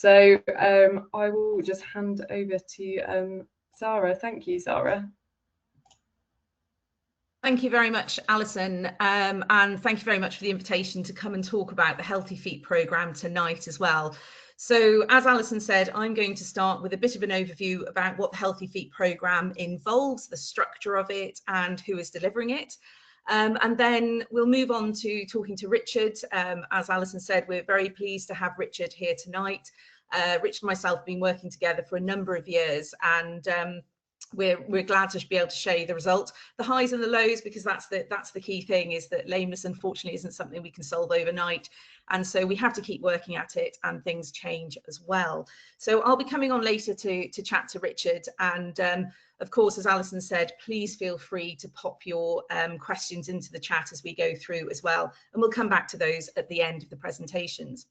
So I will just hand over to Sarah. Thank you, Sarah. Thank you very much, Alison, and thank you very much for the invitation to come and talk about the Healthy Feet programme tonight as well. So as Alison said, I'm going to start with a bit of an overview about what the Healthy Feet programme involves, the structure of it and who is delivering it. And then we'll move on to talking to Richard. As Alison said, we're very pleased to have Richard here tonight. Richard and myself have been working together for a number of years, and we're glad to be able to show you the results, the highs and the lows, because that's the key thing, is that lameness unfortunately isn't something we can solve overnight, and so we have to keep working at it, and things change as well. So I'll be coming on later to chat to Richard, and of course, as Alison said, please feel free to pop your questions into the chat as we go through as well, and we'll come back to those at the end of the presentations.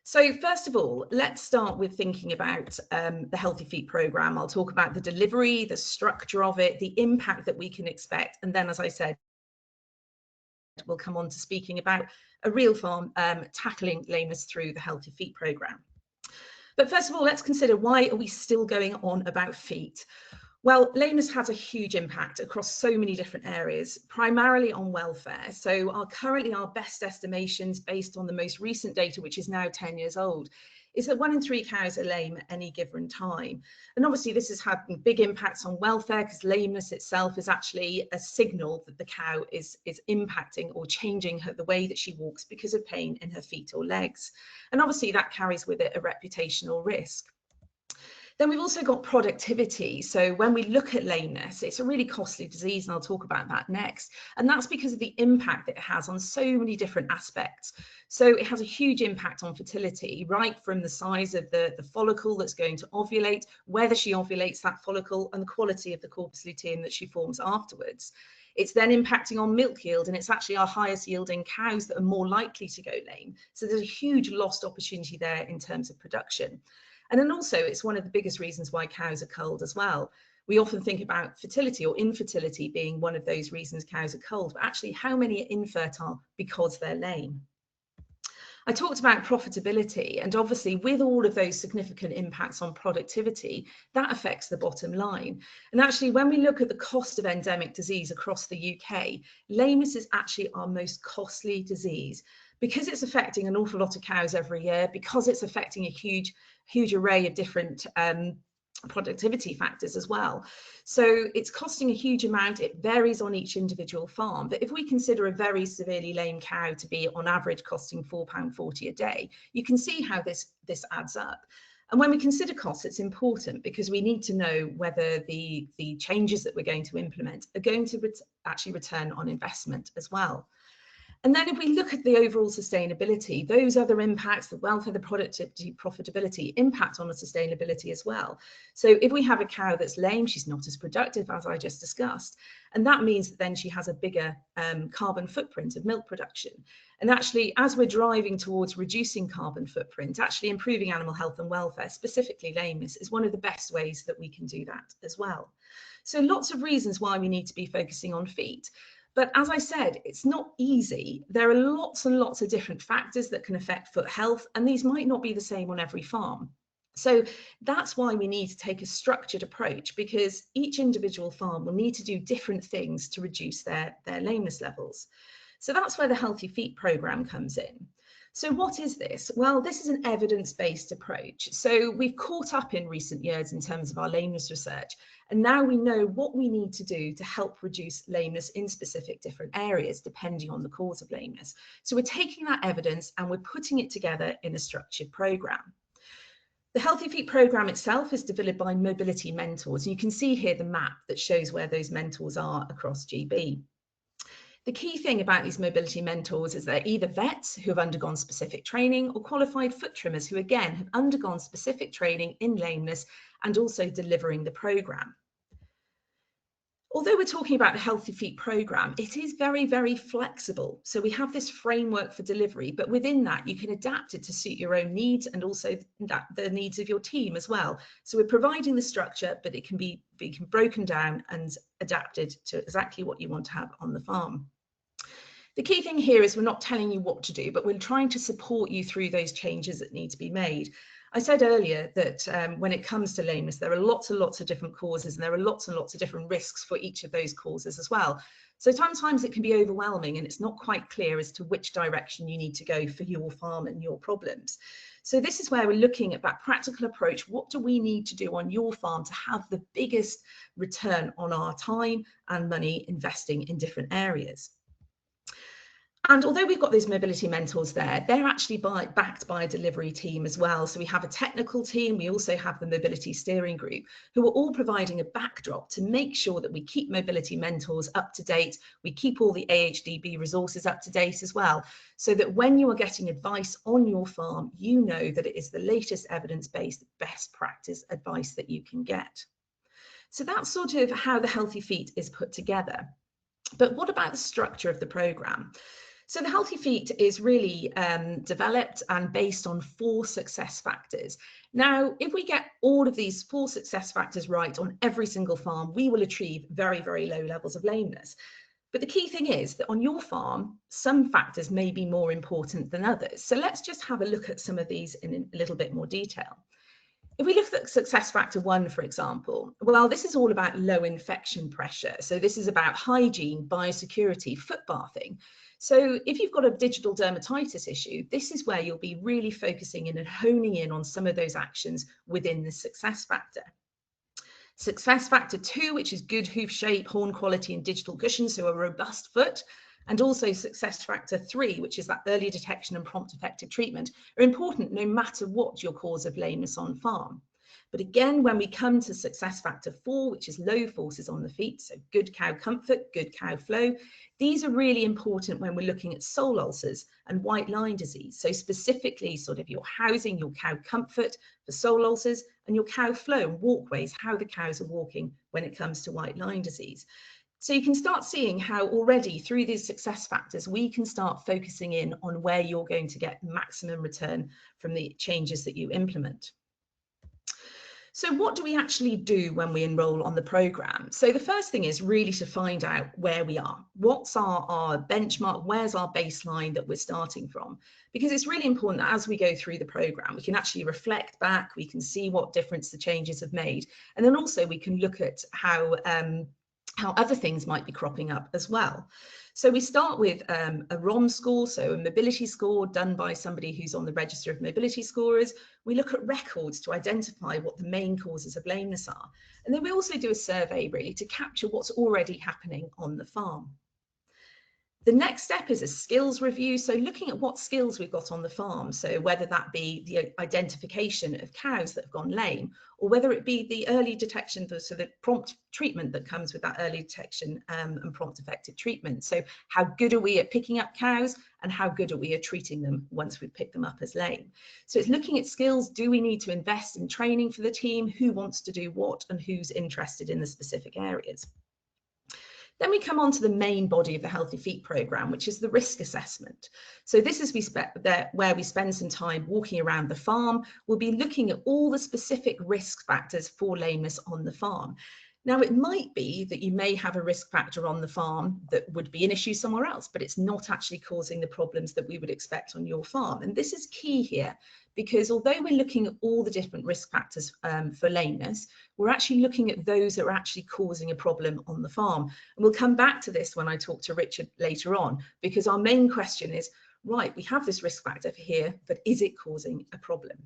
So first of all, let's start with thinking about the Healthy Feet programme. I'll talk about the delivery, the structure of it, the impact that we can expect. And then, as I said, we'll come on to speaking about a real farm tackling lameness through the Healthy Feet programme. But first of all, let's consider, why are we still going on about feet? Well, lameness has a huge impact across so many different areas, primarily on welfare. So currently our best estimations, based on the most recent data, which is now 10 years old, is that 1 in 3 cows are lame at any given time. And obviously this has had big impacts on welfare, because lameness itself is actually a signal that the cow is impacting or changing the way that she walks because of pain in her feet or legs. And obviously that carries with it a reputational risk. Then we've also got productivity. So when we look at lameness, it's a really costly disease, and I'll talk about that next. And that's because of the impact that it has on so many different aspects. So it has a huge impact on fertility, right from the size of the follicle that's going to ovulate, whether she ovulates that follicle, and the quality of the corpus luteum that she forms afterwards. It's then impacting on milk yield, and it's actually our highest yielding cows that are more likely to go lame. So there's a huge lost opportunity there in terms of production. And then also, it's one of the biggest reasons why cows are culled as well. We often think about fertility or infertility being one of those reasons cows are culled, but actually how many are infertile because they're lame? I talked about profitability, and obviously with all of those significant impacts on productivity, that affects the bottom line. And actually, when we look at the cost of endemic disease across the UK, lameness is actually our most costly disease, because it's affecting an awful lot of cows every year, because it's affecting a huge array of different productivity factors as well. So it's costing a huge amount. It varies on each individual farm. But if we consider a very severely lame cow to be on average costing £4.40 a day, you can see how this adds up. And when we consider costs, it's important, because we need to know whether the changes that we're going to implement are going to actually return on investment as well. And then if we look at the overall sustainability, those other impacts, the welfare, the productivity, profitability, impact on the sustainability as well. So if we have a cow that's lame, she's not as productive, as I just discussed. And that means that then she has a bigger carbon footprint of milk production. And actually, as we're driving towards reducing carbon footprint, actually improving animal health and welfare, specifically lameness, is one of the best ways that we can do that as well. So lots of reasons why we need to be focusing on feet. But as I said, it's not easy. There are lots and lots of different factors that can affect foot health, and these might not be the same on every farm. So that's why we need to take a structured approach, because each individual farm will need to do different things to reduce their lameness levels. So that's where the Healthy Feet programme comes in. So what is this? Well, this is an evidence-based approach. So we've caught up in recent years in terms of our lameness research, and now we know what we need to do to help reduce lameness in specific different areas, depending on the cause of lameness. So we're taking that evidence and we're putting it together in a structured programme. The Healthy Feet programme itself is developed by mobility mentors. You can see here the map that shows where those mentors are across GB. The key thing about these mobility mentors is they're either vets who have undergone specific training, or qualified foot trimmers who again have undergone specific training in lameness and also delivering the programme. Although we're talking about the Healthy Feet programme, it is very, very flexible. So we have this framework for delivery, but within that you can adapt it to suit your own needs and also the needs of your team as well. So we're providing the structure, but it can be broken down and adapted to exactly what you want to have on the farm. The key thing here is we're not telling you what to do, but we're trying to support you through those changes that need to be made. I said earlier that when it comes to lameness, there are lots and lots of different causes, and there are lots and lots of different risks for each of those causes as well. So sometimes it can be overwhelming and it's not quite clear as to which direction you need to go for your farm and your problems. So this is where we're looking at that practical approach. What do we need to do on your farm to have the biggest return on our time and money investing in different areas? And although we've got those mobility mentors there, they're actually backed by a delivery team as well. So we have a technical team, we also have the mobility steering group, who are all providing a backdrop to make sure that we keep mobility mentors up to date, we keep all the AHDB resources up to date as well, so that when you are getting advice on your farm, you know that it is the latest evidence-based best practice advice that you can get. So that's sort of how the Healthy Feet is put together. But what about the structure of the programme? So the Healthy Feet is really developed and based on 4 success factors. Now, if we get all of these 4 success factors right on every single farm, we will achieve very, very low levels of lameness. But the key thing is that on your farm, some factors may be more important than others. So let's just have a look at some of these in a little bit more detail. If we look at success factor 1, for example, well, this is all about low infection pressure. So this is about hygiene, biosecurity, foot bathing. So if you've got a digital dermatitis issue, this is where you'll be really focusing in and honing in on some of those actions within the success factor. Success factor 2, which is good hoof shape, horn quality, and digital cushion, so a robust foot. And also success factor 3, which is that early detection and prompt effective treatment, are important no matter what your cause of lameness on farm. But again, when we come to success factor 4, which is low forces on the feet, so good cow comfort, good cow flow, these are really important when we're looking at sole ulcers and white line disease. So specifically sort of your housing, your cow comfort for sole ulcers, and your cow flow and walkways, how the cows are walking when it comes to white line disease. So you can start seeing how already through these success factors, we can start focusing in on where you're going to get maximum return from the changes that you implement. So what do we actually do when we enroll on the programme? So the first thing is really to find out where we are. What's our benchmark? Where's our baseline that we're starting from? Because it's really important that as we go through the programme, we can actually reflect back, we can see what difference the changes have made. And then also we can look at how other things might be cropping up as well. So we start with a ROM score, so a mobility score done by somebody who's on the register of mobility scorers. We look at records to identify what the main causes of lameness are. And then we also do a survey really to capture what's already happening on the farm. The next step is a skills review. So looking at what skills we've got on the farm. So whether that be the identification of cows that have gone lame, or whether it be the early detection, so the prompt treatment that comes with that early detection and prompt effective treatment. So how good are we at picking up cows, and how good are we at treating them once we've picked them up as lame? So it's looking at skills. Do we need to invest in training for the team? Who wants to do what, and who's interested in the specific areas? Then we come on to the main body of the Healthy Feet programme, which is the risk assessment. So this is where we spend some time walking around the farm. We'll be looking at all the specific risk factors for lameness on the farm. Now, it might be that you may have a risk factor on the farm that would be an issue somewhere else, but it's not actually causing the problems that we would expect on your farm. And this is key here, because although we're looking at all the different risk factors for lameness, we're actually looking at those that are actually causing a problem on the farm. And we'll come back to this when I talk to Richard later on, because our main question is, right, we have this risk factor here, but is it causing a problem?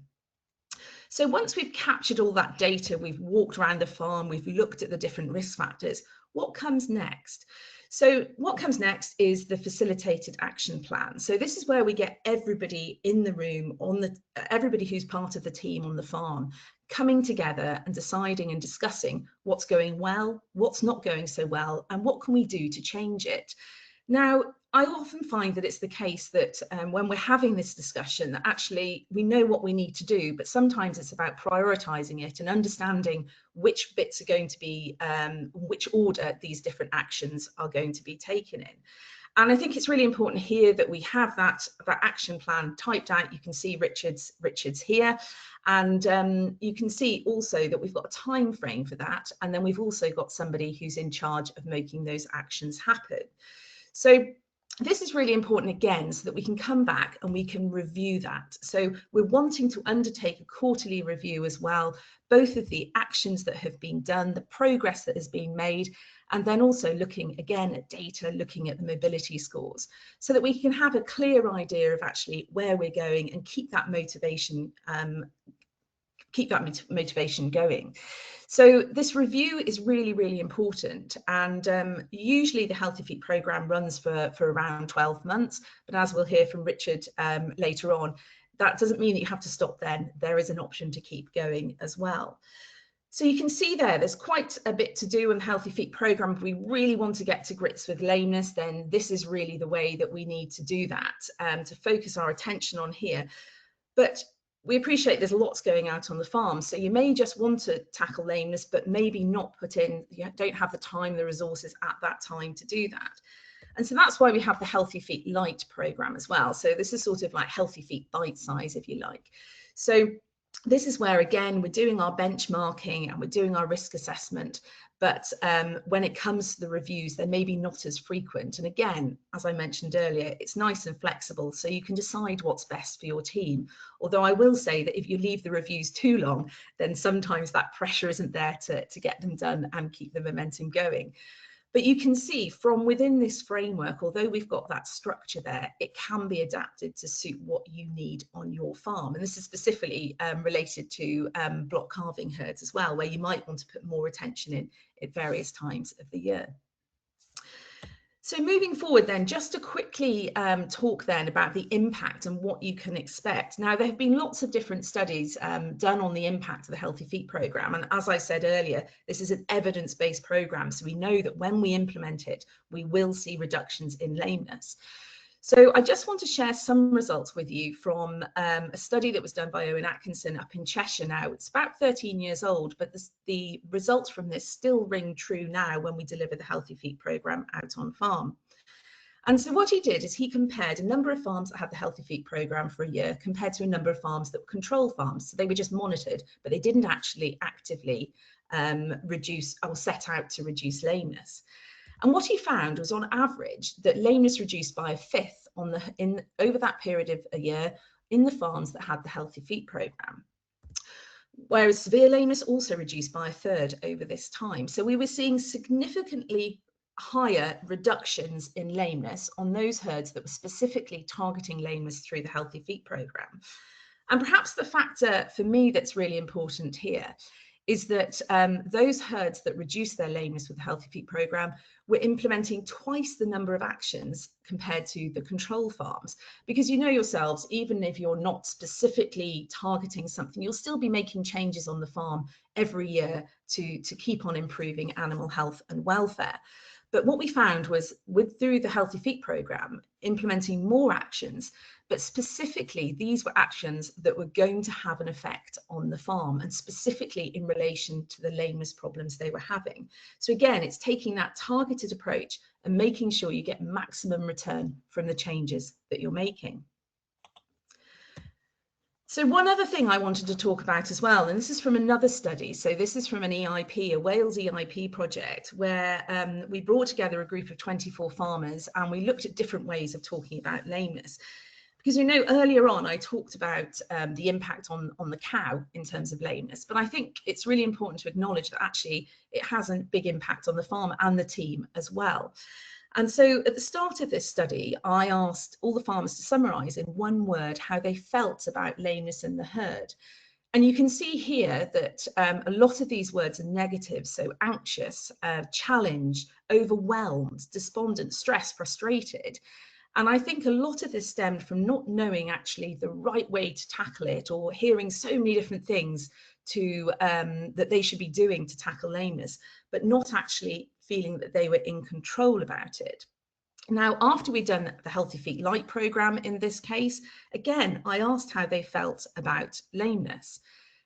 So once we've captured all that data, we've walked around the farm, we've looked at the different risk factors, what comes next? So what comes next is the facilitated action plan. So this is where we get everybody in the room, everybody who's part of the team on the farm, coming together and deciding and discussing what's going well, what's not going so well, and what can we do to change it. Now, I often find that it's the case that when we're having this discussion, that actually we know what we need to do, but sometimes it's about prioritising it and understanding which bits are going to be, which order these different actions are going to be taken in. And I think it's really important here that we have that action plan typed out. You can see Richard's here, and you can see also that we've got a time frame for that, and then we've also got somebody who's in charge of making those actions happen. So this is really important again, so that we can come back and we can review that. So we're wanting to undertake a quarterly review as well, both of the actions that have been done, the progress that has been made, and then also looking again at data, looking at the mobility scores, so that we can have a clear idea of actually where we're going and keep that motivation going. So this review is really, really important, and usually the Healthy Feet programme runs for around 12 months, but as we'll hear from Richard later on, that doesn't mean that you have to stop then. There is an option to keep going as well. So you can see there's quite a bit to do in the Healthy Feet programme. If we really want to get to grips with lameness, then this is really the way that we need to do that, to focus our attention on here. But we appreciate there's lots going out on the farm, so you may just want to tackle lameness, but maybe not you don't have the time, the resources at that time to do that. And so that's why we have the Healthy Feet Light programme as well. So this is sort of like Healthy Feet bite size, if you like. So this is where, again, we're doing our benchmarking and we're doing our risk assessment, but when it comes to the reviews, they're maybe not as frequent. And again, as I mentioned earlier, it's nice and flexible, so you can decide what's best for your team. Although I will say that if you leave the reviews too long, then sometimes that pressure isn't there to get them done and keep the momentum going. But you can see from within this framework, although we've got that structure there, it can be adapted to suit what you need on your farm. And this is specifically related to block calving herds as well, where you might want to put more attention in at various times of the year. So moving forward then, just to quickly talk then about the impact and what you can expect. Now, there have been lots of different studies done on the impact of the Healthy Feet programme. And as I said earlier, this is an evidence-based programme. So we know that when we implement it, we will see reductions in lameness. So I just want to share some results with you from a study that was done by Owen Atkinson up in Cheshire now. It's about 13 years old, but the results from this still ring true now when we deliver the Healthy Feet programme out on farm. And so what he did is he compared a number of farms that had the Healthy Feet programme for a year compared to a number of farms that were control farms. So they were just monitored, but they didn't actually actively reduce or set out to reduce lameness. And what he found was, on average, that lameness reduced by a fifth over that period of a year in the farms that had the Healthy Feet programme. Whereas severe lameness also reduced by a third over this time. So we were seeing significantly higher reductions in lameness on those herds that were specifically targeting lameness through the Healthy Feet programme. And perhaps the factor for me that's really important here is that those herds that reduced their lameness with the Healthy Feet programme were implementing twice the number of actions compared to the control farms. Because you know yourselves, even if you're not specifically targeting something, you'll still be making changes on the farm every year to keep on improving animal health and welfare. But what we found was, through the Healthy Feet programme, implementing more actions, but specifically these were actions that were going to have an effect on the farm, and specifically in relation to the lameness problems they were having. So again, it's taking that targeted approach and making sure you get maximum return from the changes that you're making. So one other thing I wanted to talk about as well, and this is from another study. So this is from an EIP, a Wales EIP project, where we brought together a group of 24 farmers and we looked at different ways of talking about lameness. Because you know, earlier on I talked about the impact on the cow in terms of lameness, but I think it's really important to acknowledge that actually it has a big impact on the farmer and the team as well. And so at the start of this study, I asked all the farmers to summarise in one word how they felt about lameness in the herd. And you can see here that a lot of these words are negative, so anxious, challenged, overwhelmed, despondent, stressed, frustrated. And I think a lot of this stemmed from not knowing actually the right way to tackle it, or hearing so many different things that they should be doing to tackle lameness, but not actually feeling that they were in control about it. Now, after we'd done the Healthy Feet Light programme in this case, again, I asked how they felt about lameness.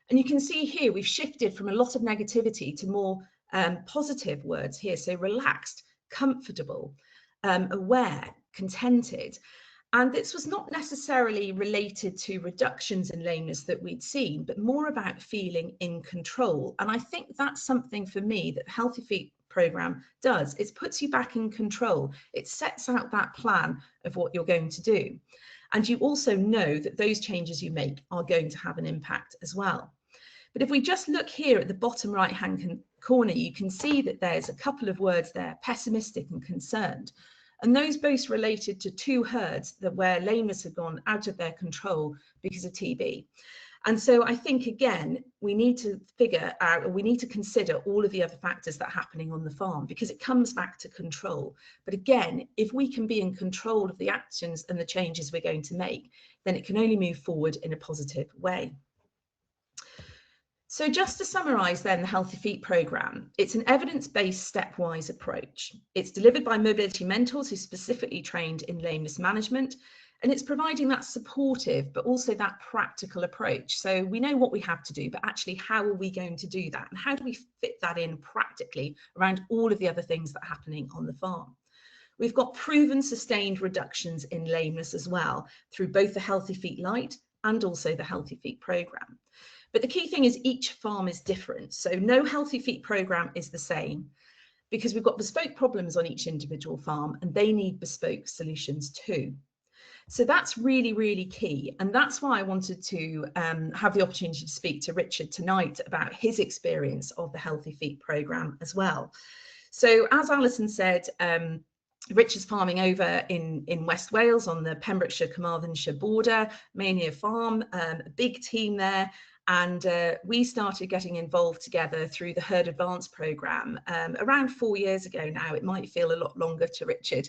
And you can see here, we've shifted from a lot of negativity to more positive words here. So relaxed, comfortable, aware, contented. And this was not necessarily related to reductions in lameness that we'd seen, but more about feeling in control. And I think that's something for me that Healthy Feet programme does. It puts you back in control. It sets out that plan of what you're going to do. And you also know that those changes you make are going to have an impact as well. But if we just look here at the bottom right-hand corner, you can see that there's a couple of words there, pessimistic and concerned. And those both related to two herds that where lameness had gone out of their control because of TB. And so I think, again, we need to figure out, or we need to consider all of the other factors that are happening on the farm, because it comes back to control. But again, if we can be in control of the actions and the changes we're going to make, then it can only move forward in a positive way. So just to summarise then the Healthy Feet programme, it's an evidence-based stepwise approach. It's delivered by mobility mentors who specifically trained in lameness management, and it's providing that supportive but also that practical approach. So we know what we have to do, but actually how are we going to do that? And how do we fit that in practically around all of the other things that are happening on the farm? We've got proven sustained reductions in lameness as well through both the Healthy Feet Light and also the Healthy Feet programme. But the key thing is each farm is different. So no Healthy Feet programme is the same, because we've got bespoke problems on each individual farm and they need bespoke solutions too. So that's really, really key. And that's why I wanted to have the opportunity to speak to Richard tonight about his experience of the Healthy Feet programme as well. So as Alison said, Richard's farming over in West Wales on the Pembrokeshire-Carmarthenshire border, Maenhir farm, a big team there. And we started getting involved together through the Herd Advance programme around 4 years ago now. It might feel a lot longer to Richard,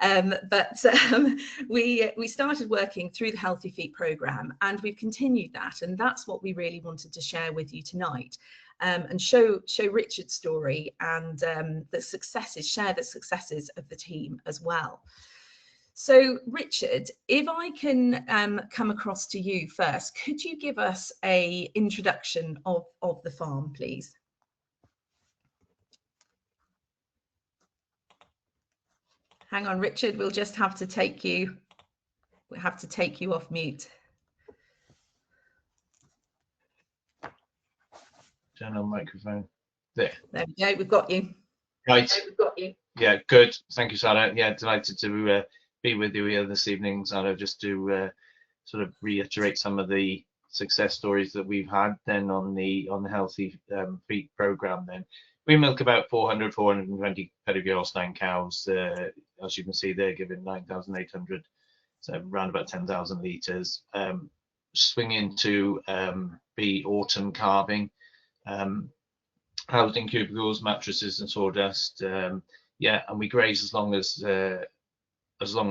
but we started working through the Healthy Feet programme, and we've continued that. And that's what we really wanted to share with you tonight, and show Richard's story and the successes, share the successes of the team as well. So Richard, if I can come across to you first, could you give us an introduction of the farm, please? Hang on, Richard, we'll just have to take you, off mute. Turn on microphone. There we go, we've got you. Right. Yeah, good. Thank you, Sarah. Yeah, delighted to be with you here this evening, Sarah, just to sort of reiterate some of the success stories that we've had then on the Healthy Feet programme. Then we milk about 420 pedigree Holstein cows. As you can see, they're giving 9,800, so around about 10,000 litres. Swing into the autumn calving, housed in cubicles, mattresses, and sawdust. Yeah, and we graze as long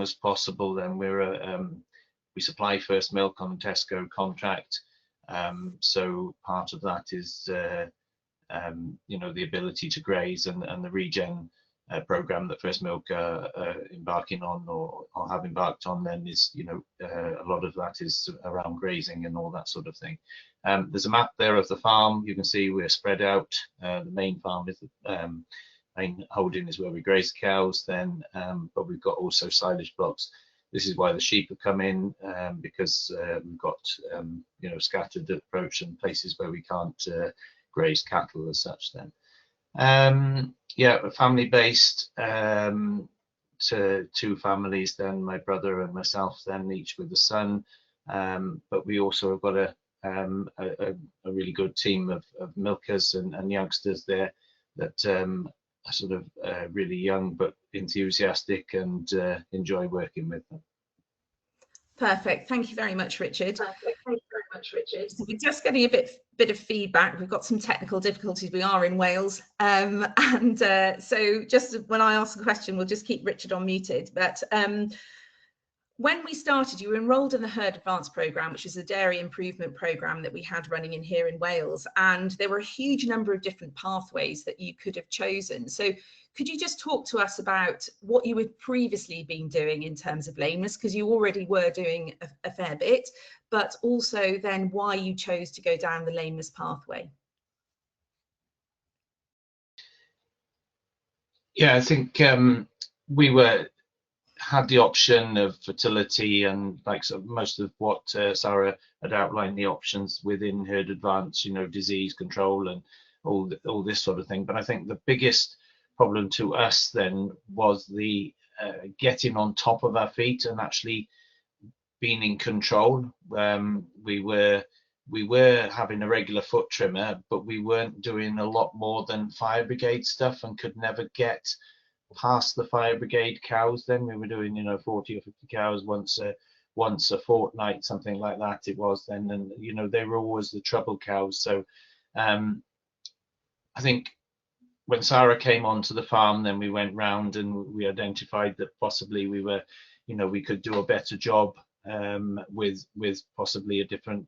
as possible. Then we supply first milk on a Tesco contract, so part of that is you know, the ability to graze, and the regen program that First Milk are embarking on or have embarked on, then is, you know, a lot of that is around grazing and all that sort of thing. There's a map there of the farm. You can see we're spread out. The main farm is main holding is where we graze cows then, but we've got also silage blocks. This is why the sheep have come in, because we've got you know, scattered approach and places where we can't graze cattle as such then. Yeah, family based, to two families then, my brother and myself then, each with a son, but we also have got a really good team of milkers and youngsters there that are sort of really young but enthusiastic, and enjoy working with them. Perfect. Thank you very much, Richard. So we're just getting a bit of feedback. We've got some technical difficulties. We are in Wales, so just when I ask a question, we'll just keep Richard unmuted. But when we started, you were enrolled in the Herd Advance programme, which is a dairy improvement programme that we had running in here in Wales, and there were a huge number of different pathways that you could have chosen. So could you just talk to us about what you had previously been doing in terms of lameness, because you already were doing a fair bit, but also then why you chose to go down the lameness pathway? Yeah, I think we had the option of fertility, and like so most of what Sarah had outlined, the options within Herd Advance, you know, disease control and all this sort of thing. But I think the biggest problem to us then was the getting on top of our feet and actually being in control. We were having a regular foot trimmer, but we weren't doing a lot more than fire brigade stuff and could never get past the fire brigade cows. Then we were doing, 40 or 50 cows once a fortnight, something like that it was then, and they were always the trouble cows. So I think when Sarah came onto the farm, then we went round and we identified that possibly we could do a better job with possibly a different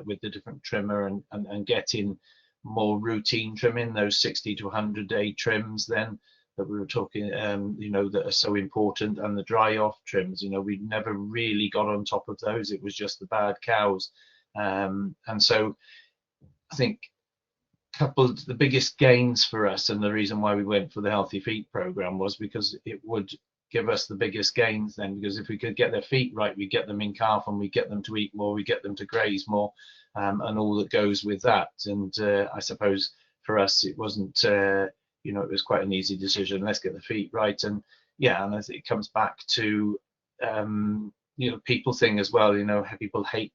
with the different trimmer and getting more routine trimming, those 60 to 100 day trims then that we were talking, that are so important, and the dry off trims. We never really got on top of those. It was just the bad cows, and so I think coupled the biggest gains for us, and the reason why we went for the Healthy Feet program was because it would give us the biggest gains then, because if we could get their feet right, we get them in calf and we get them to eat more, we get them to graze more, and all that goes with that. And I suppose for us it wasn't it was quite an easy decision. Let's get the feet right. And I think it comes back to people thing as well. People hate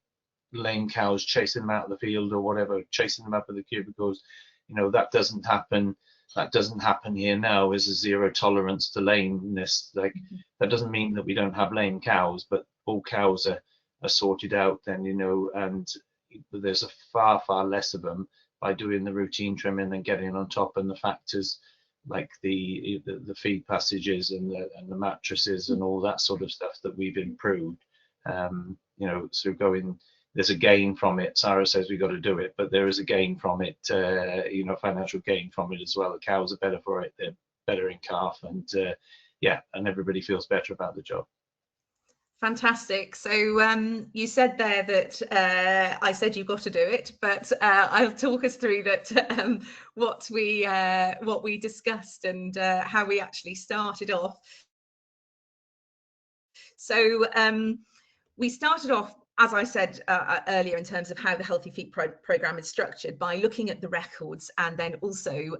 lame cows, chasing them out of the field or whatever, chasing them up with the cubicles. That doesn't happen. That doesn't happen here now. There's a zero tolerance to lameness. Like, that doesn't mean that we don't have lame cows, but all cows are sorted out then, and there's a far less of them by doing the routine trimming and getting on top, and the factors like the feed passages and the mattresses and all that sort of stuff that we've improved. So there's a gain from it. Sarah says we got to do it, but there is a gain from it, financial gain from it as well. The cows are better for it. They're better in calf, and and everybody feels better about the job. Fantastic. So you said there that I said you've got to do it, but I'll talk us through that what we discussed and how we actually started off. So we started off, as I said earlier, in terms of how the Healthy Feet program is structured, by looking at the records, and then also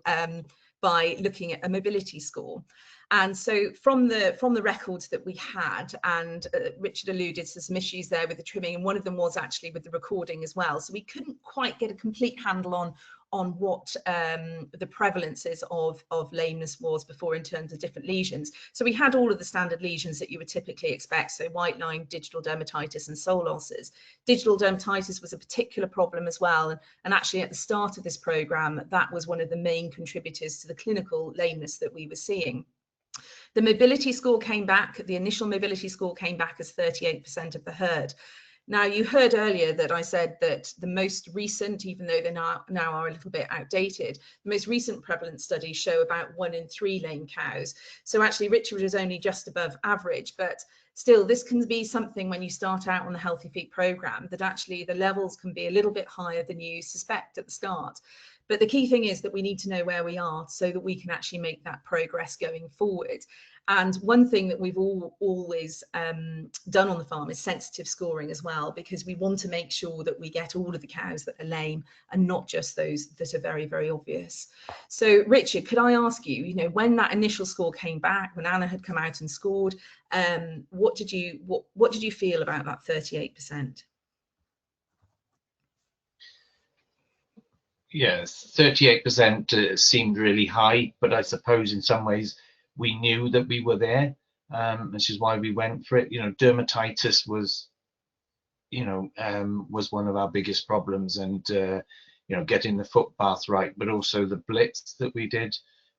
by looking at a mobility score. And so from the records that we had, and Richard alluded to some issues there with the trimming, and one of them was actually with the recording as well. So we couldn't quite get a complete handle on what the prevalences of lameness was before in terms of different lesions. So we had all of the standard lesions that you would typically expect, so white line, digital dermatitis and sole ulcers. Digital dermatitis was a particular problem as well, and actually at the start of this program, that was one of the main contributors to the clinical lameness that we were seeing. The mobility score came back, the initial mobility score came back as 38% of the herd. Now, you heard earlier that I said that the most recent, even though they now are a little bit outdated, the most recent prevalence studies show about 1 in 3 lame cows. So actually Richard is only just above average, but still this can be something when you start out on the Healthy Feet program, that actually the levels can be a little bit higher than you suspect at the start. But the key thing is that we need to know where we are so that we can actually make that progress going forward. And one thing that we've always done on the farm is sensitive scoring as well, because we want to make sure that we get all of the cows that are lame and not just those that are very, very obvious. So Richard, could I ask you, when that initial score came back, when Anna had come out and scored, what did you feel about that 38%? Yes, 38% seemed really high, but I suppose in some ways we knew that we were there, which is why we went for it. Dermatitis was, was one of our biggest problems, and getting the footpath right, but also the blitz that we did,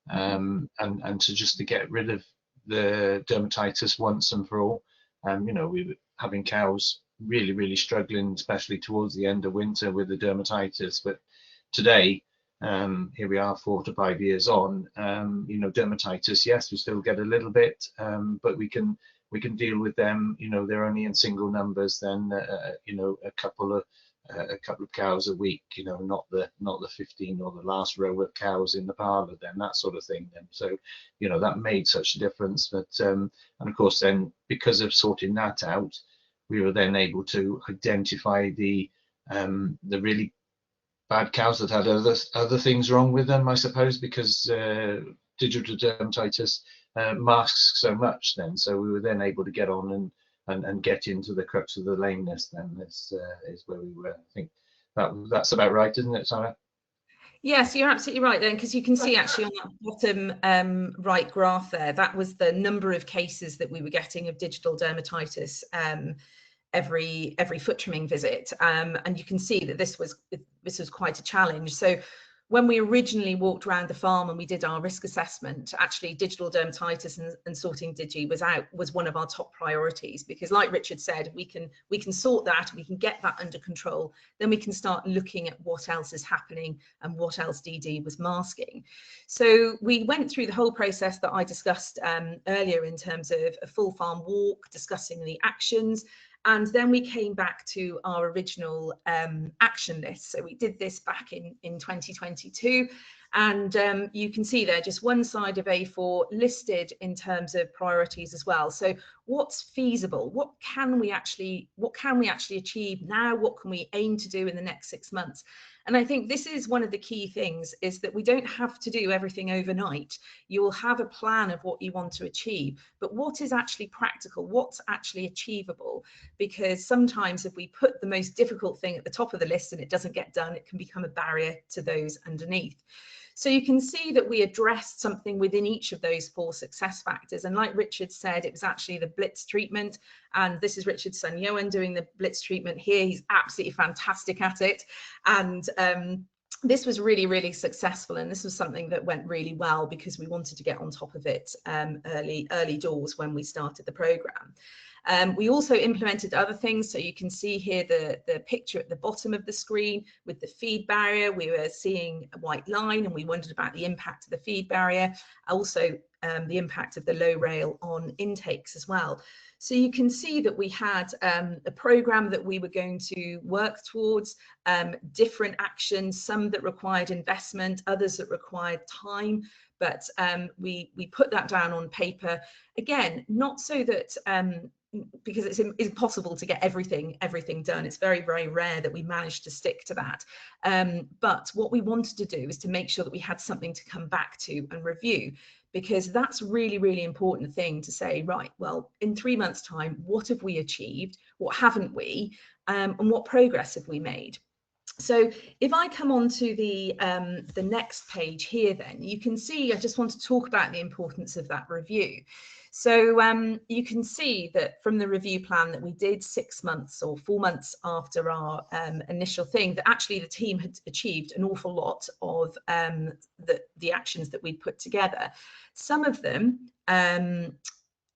and to get rid of the dermatitis once and for all. We were having cows really struggling, especially towards the end of winter with the dermatitis, but today, here we are 4 to 5 years on, dermatitis, yes, we still get a little bit, but we can deal with them. They're only in single numbers, then a couple of cows a week, not the 15 or the last row of cows in the parlour, then that sort of thing. Then so that made such a difference. But and of course then, because of sorting that out, we were then able to identify the really bad cows that had other things wrong with them, I suppose, because digital dermatitis masks so much then. So we were then able to get on and get into the crux of the lameness then. This is where we were. I think that's about right, isn't it, Sarah? Yes, you're absolutely right then, because you can see actually on that bottom right graph there, that was the number of cases that we were getting of digital dermatitis every foot trimming visit, and you can see that this was quite a challenge. So when we originally walked around the farm and we did our risk assessment, actually digital dermatitis and sorting digi was one of our top priorities, because like Richard said, we can sort that, we can get that under control, then we can start looking at what else is happening and what else DD was masking. So we went through the whole process that I discussed earlier in terms of a full farm walk, discussing the actions. And then we came back to our original action list. So we did this back in 2022. And you can see there just one side of A4 listed in terms of priorities as well. So what's feasible? What can we actually achieve now? What can we aim to do in the next 6 months? And I think this is one of the key things, is that we don't have to do everything overnight. You'll have a plan of what you want to achieve, but what is actually practical? What's actually achievable? Because sometimes if we put the most difficult thing at the top of the list and it doesn't get done, it can become a barrier to those underneath. So you can see that we addressed something within each of those 4 success factors. And like Richard said, it was actually the blitz treatment. And this is Richard's son, Johan, doing the blitz treatment here. He's absolutely fantastic at it. And this was really, really successful. And this was something that went really well because we wanted to get on top of it early doors when we started the programme. We also implemented other things. So you can see here the picture at the bottom of the screen with the feed barrier. We were seeing a white line and we wondered about the impact of the feed barrier. Also the impact of the low rail on intakes as well. So you can see that we had a programme that we were going to work towards, different actions, some that required investment, others that required time. But we put that down on paper, again, not so that because it's impossible to get everything done. It's very, very rare that we manage to stick to that. But what we wanted to do is to make sure that we had something to come back to and review, because that's really, really important thing to say, right, well, in 3 months' time, what have we achieved? What haven't we? And what progress have we made? So if I come on to the next page here, then you can see, I just want to talk about the importance of that review. So you can see that from the review plan that we did 6 months or 4 months after our initial thing, that actually the team had achieved an awful lot of the actions that we put together. Some of them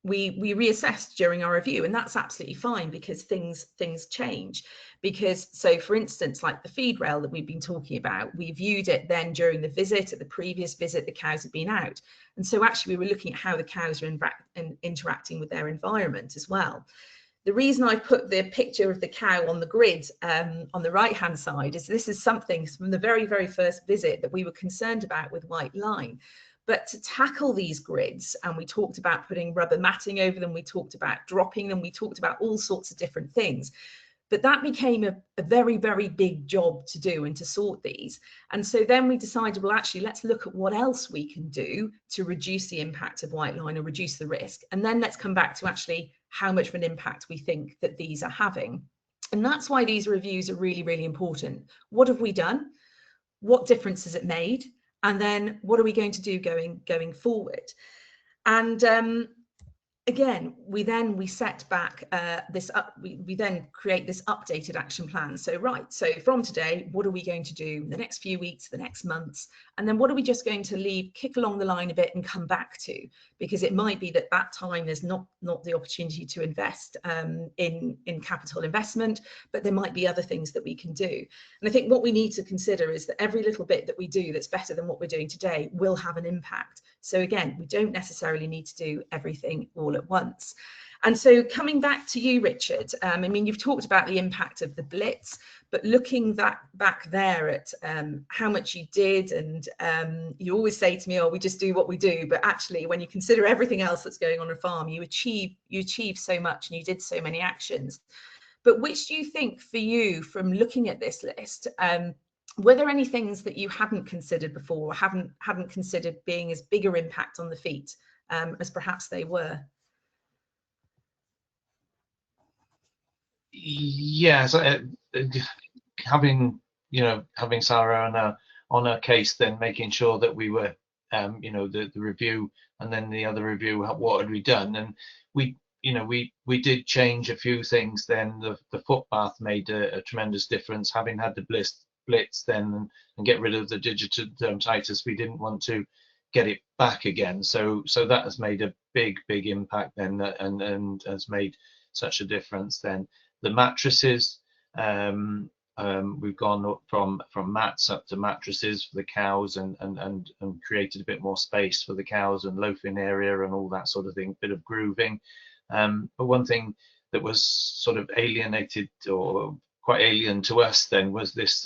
we reassessed during our review, and that's absolutely fine because things change. Because, so for instance, like the feed rail that we've been talking about, we viewed it then during the visit. At the previous visit, the cows had been out, and so actually we were looking at how the cows are interacting with their environment as well. The reason I put the picture of the cow on the grid on the right hand side is this is something from the very, very first visit that we were concerned about with white line. But to tackle these grids, and we talked about putting rubber matting over them, we talked about dropping them, we talked about all sorts of different things. But that became a very, very big job to do and to sort these. And so then we decided, well, actually, let's look at what else we can do to reduce the impact of white line or reduce the risk. And then let's come back to actually how much of an impact we think that these are having. And that's why these reviews are really, really important. What have we done? What difference has it made? And then what are we going to do going forward? And again, we set back this up. We then create this updated action plan. So right, so from today, what are we going to do the next few weeks, the next months, and then what are we just going to kick along the line a bit and come back to? Because it might be that time there's not the opportunity to invest in capital investment, but there might be other things that we can do. And I think what we need to consider is that every little bit that we do that's better than what we're doing today will have an impact. So again, we don't necessarily need to do everything all at once. And so coming back to you, Richard, I mean, you've talked about the impact of the blitz, but looking back there at how much you did, and you always say to me, oh, we just do what we do. But actually, when you consider everything else that's going on a farm, you achieve so much and you did so many actions. But which do you think for you, from looking at this list, Were there any things that you hadn't considered before, or hadn't considered being as bigger impact on the feet as perhaps they were? Yes, having Sarah on her case, then making sure that we were the review, and then the other review, what had we done, and we did change a few things. Then the foot bath made a tremendous difference. Having had the blitz then and get rid of the digital dermatitis, we didn't want to get it back again. So that has made a big impact then, and has made such a difference. Then the mattresses, we've gone up from mats up to mattresses for the cows, and created a bit more space for the cows and loafing area and all that sort of thing, bit of grooving. But one thing that was sort of alienated, or quite alien to us then, was this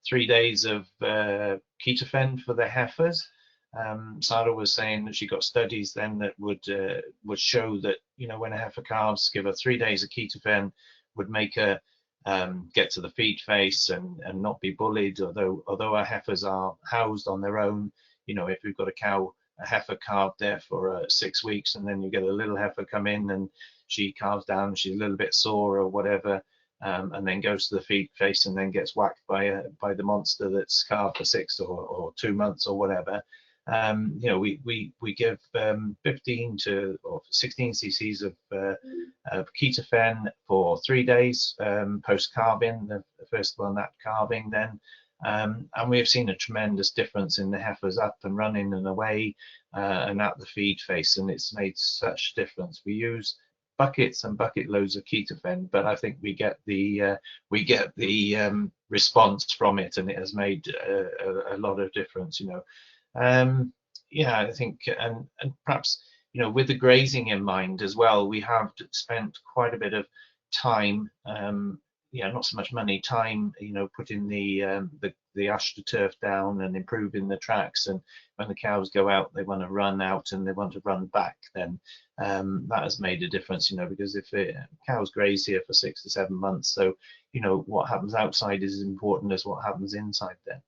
3 days of ketofen for the heifers. Sarah was saying that she got studies then that would show that when a heifer calves, give her 3 days of ketofen, would make her get to the feed face and not be bullied. Although our heifers are housed on their own, if we've got a heifer calved there for 6 weeks, and then you get a little heifer come in and she calves down, she's a little bit sore or whatever, and then goes to the feed face and then gets whacked by the monster that's calved for 6 or 2 months or whatever. We give 15 to 16 cc's of ketofen for 3 days post calving, the first one that calving then, and we have seen a tremendous difference in the heifers up and running and away and at the feed face, and it's made such a difference. We use buckets and bucket loads of ketofen, but I think we get the response from it, and it has made a lot of difference. I think, and perhaps with the grazing in mind as well, we have spent quite a bit of time, not so much money, time, putting the astroturf down and improving the tracks. And when the cows go out, they want to run out and they want to run back. Then that has made a difference, because if cows graze here for 6 to 7 months, so what happens outside is as important as what happens inside then.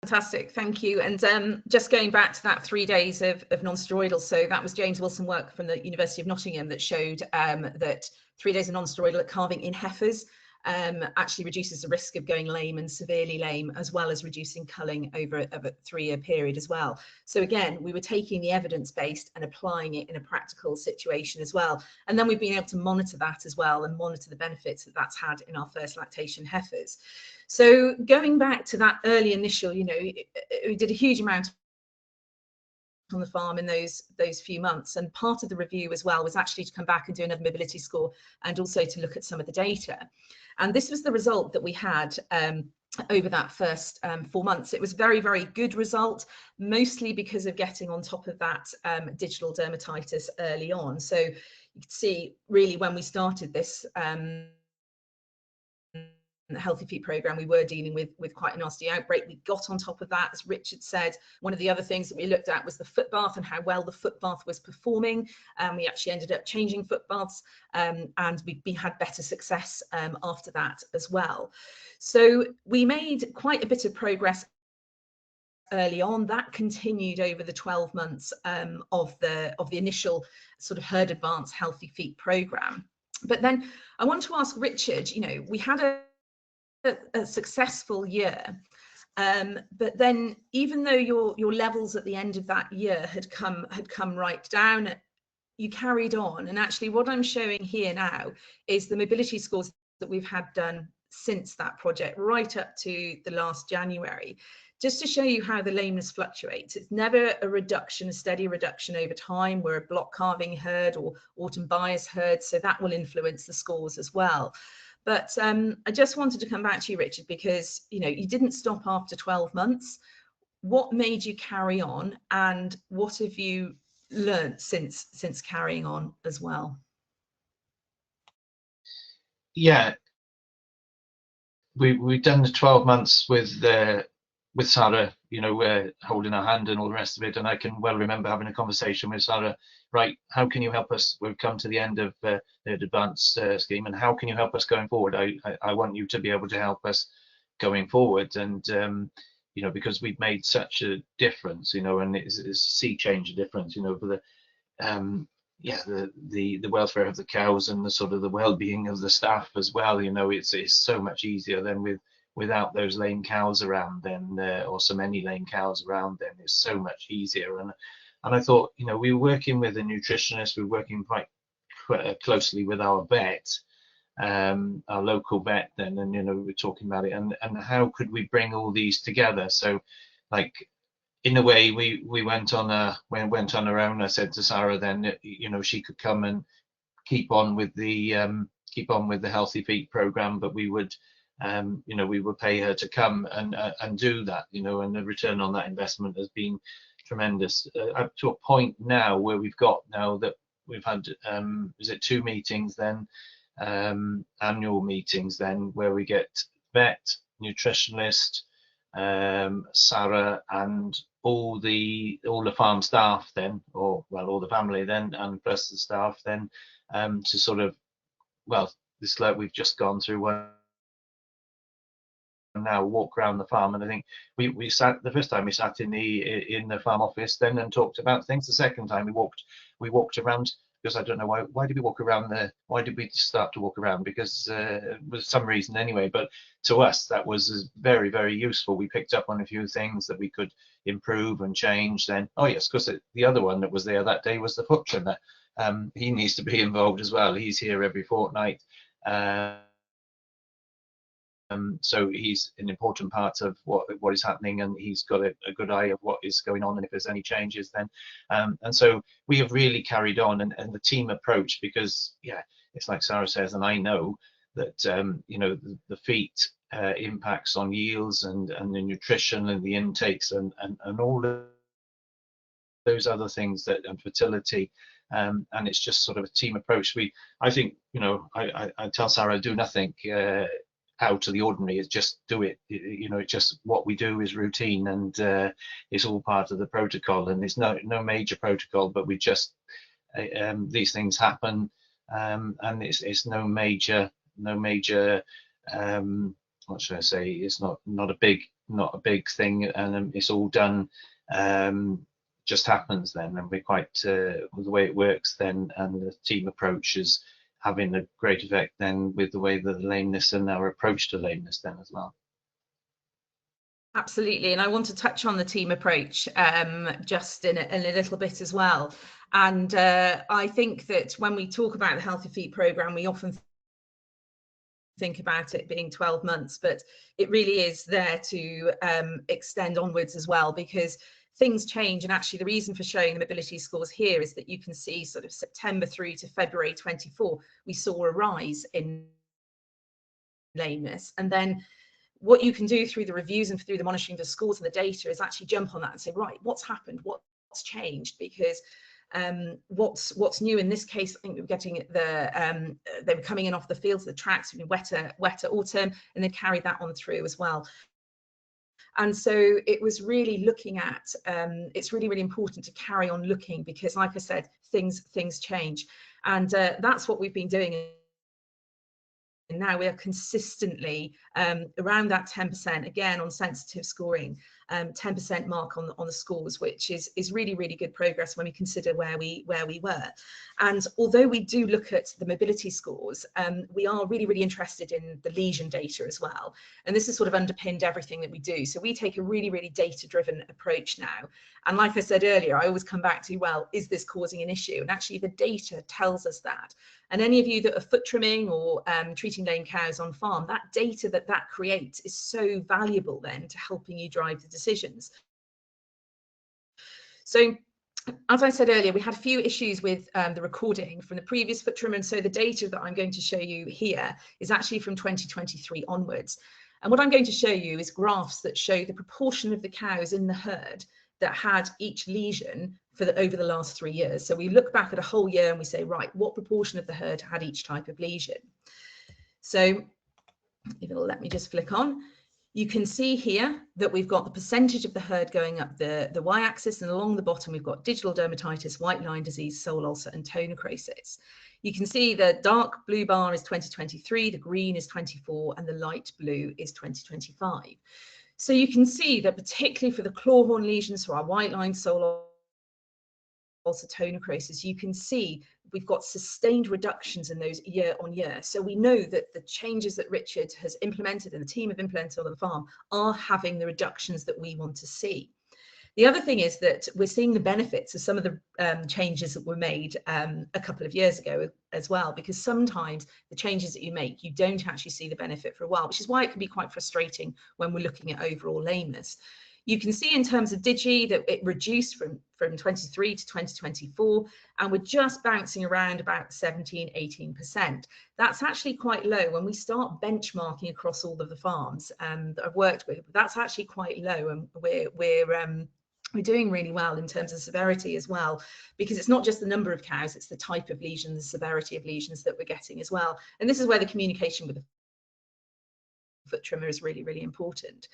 Fantastic, thank you. And just going back to that 3 days of non-steroidal, so that was James Wilson work from the University of Nottingham that showed that 3 days of non-steroidal at calving in heifers actually reduces the risk of going lame and severely lame, as well as reducing culling over a 3-year period as well. So again, we were taking the evidence-based and applying it in a practical situation as well. And then we've been able to monitor that as well, and monitor the benefits that that's had in our first lactation heifers. So going back to that early initial, we did a huge amount on the farm in those few months, and part of the review as well was actually to come back and do another mobility score, and also to look at some of the data. And this was the result that we had over that first 4 months. It was very, very good result, mostly because of getting on top of that digital dermatitis early on. So you can see really when we started this the Healthy Feet program, we were dealing with quite a nasty outbreak. We got on top of that, as Richard said. One of the other things that we looked at was the foot bath and how well the foot bath was performing. We actually ended up changing foot baths, and we had better success after that as well. So we made quite a bit of progress early on. That continued over the 12 months of the initial sort of herd advance Healthy Feet program. But then I want to ask Richard, we had a successful year, but then even though your levels at the end of that year had come right down, you carried on. And actually what I'm showing here now is the mobility scores that we've had done since that project, right up to the last January, just to show you how the lameness fluctuates. It's never a steady reduction over time. We're a block calving herd or autumn bias herd, so that will influence the scores as well. But I just wanted to come back to you, Richard, because you didn't stop after 12 months. What made you carry on, and what have you learned since carrying on as well? Yeah, we've done the 12 months with with Sarah, you know, we're holding our hand and all the rest of it. And I can well remember having a conversation with Sarah, right, how can you help us? We've come to the end of the advanced scheme, and how can you help us going forward? I want you to be able to help us going forward. And, you know, because we've made such a difference, you know, and it's sea change difference, you know, for the, yeah, the welfare of the cows and the sort of the well-being of the staff as well. You know, it's so much easier than without those lame cows around then, or so many lame cows around then. It's so much easier. And I thought, you know, we were working with a nutritionist, we were working quite closely with our vet, our local vet then, and, you know, we were talking about it, and how could we bring all these together. So, like, in a way, we went on our own. I said to Sarah then that, you know, she could come and keep on with the healthy feed program, but we would, you know, we would pay her to come and do that, you know, and the return on that investment has been tremendous, up to a point now where we've got now that we've had, is it 2 meetings then, annual meetings then, where we get vet, nutritionist, Sarah, and all the farm staff then, or well, all the family then, and plus the staff then, to sort of, well, this, like, we've just gone through one now, walk around the farm, and I think we sat, the first time we sat in the farm office then and talked about things. The second time we walked around, because I don't know why did we walk around there, why did we start to walk around, because it was some reason anyway, but to us that was very, very useful. We picked up on a few things that we could improve and change then. Oh yes, because the other one that was there that day was the foot trimmer. He needs to be involved as well. He's here every fortnight. So he's an important part of what is happening, and he's got a good eye of what is going on, and if there's any changes then. And so we have really carried on, and the team approach, because yeah, it's like Sarah says, and I know that you know, the feed impacts on yields and the nutrition and the intakes and all of those other things, that, and fertility, and it's just sort of a team approach. I think, you know, I tell Sarah, do nothing out of the ordinary, is just do it. You know, it's just what we do is routine, and it's all part of the protocol, and there's no major protocol, but we just these things happen, and it's no major what should I say, it's not a big thing, and it's all done, just happens then, and we're quite with the way it works then, and the team approach is having a great effect then with the way that the lameness and our approach to lameness then as well. Absolutely, and I want to touch on the team approach just in a little bit as well. And I think that when we talk about the Healthy Feed programme, we often think about it being 12 months, but it really is there to extend onwards as well, because things change. And actually the reason for showing the mobility scores here is that you can see sort of September through to February 24, we saw a rise in lameness. And then what you can do through the reviews and through the monitoring of the scores and the data is actually jump on that and say, right, what's happened? What's changed? Because what's new in this case, I think we were getting they were coming in off the fields, the tracks, wetter autumn, and they carried that on through as well. And so it was really looking at, it's really, really important to carry on looking, because like I said, things change. And that's what we've been doing. And now we are consistently around that 10%, again, on sensitive scoring, 10% mark on the scores, which is really, really good progress when we consider where we were. And although we do look at the mobility scores, we are really, really interested in the lesion data as well. And this has sort of underpinned everything that we do. So we take a really, really data-driven approach now. And like I said earlier, I always come back to, well, is this causing an issue? And actually the data tells us that. And any of you that are foot trimming or treating lame cows on farm, that data that creates is so valuable then to helping you drive the decisions. So as I said earlier, we had a few issues with the recording from the previous foot trimmer, and so the data that I'm going to show you here is actually from 2023 onwards. And what I'm going to show you is graphs that show the proportion of the cows in the herd that had each lesion over the last 3 years. So we look back at a whole year and we say, right, what proportion of the herd had each type of lesion? So if it'll let me just flick on, You can see here that we've got the percentage of the herd going up the y-axis, and along the bottom we've got digital dermatitis, white line disease, sole ulcer and tonocrosis. You can see the dark blue bar is 2023, the green is 24 and the light blue is 2025. So you can see that particularly for the clawhorn lesions, for our white line, sole ulcer, tonocrosis, you can see we've got sustained reductions in those year on year. So we know that the changes that Richard has implemented and the team have implemented on the farm are having the reductions that we want to see. The other thing is that we're seeing the benefits of some of the changes that were made a couple of years ago as well, because sometimes the changes that you make, you don't actually see the benefit for a while, which is why it can be quite frustrating when we're looking at overall lameness. You can see in terms of Digi that it reduced from 23 to 2024, and we're just bouncing around about 17–18%. That's actually quite low. When we start benchmarking across all of the farms that I've worked with, that's actually quite low, and we're doing really well in terms of severity as well, because it's not just the number of cows, it's the type of lesion, the severity of lesions that we're getting as well. And this is where the communication with the foot trimmer is really, really important.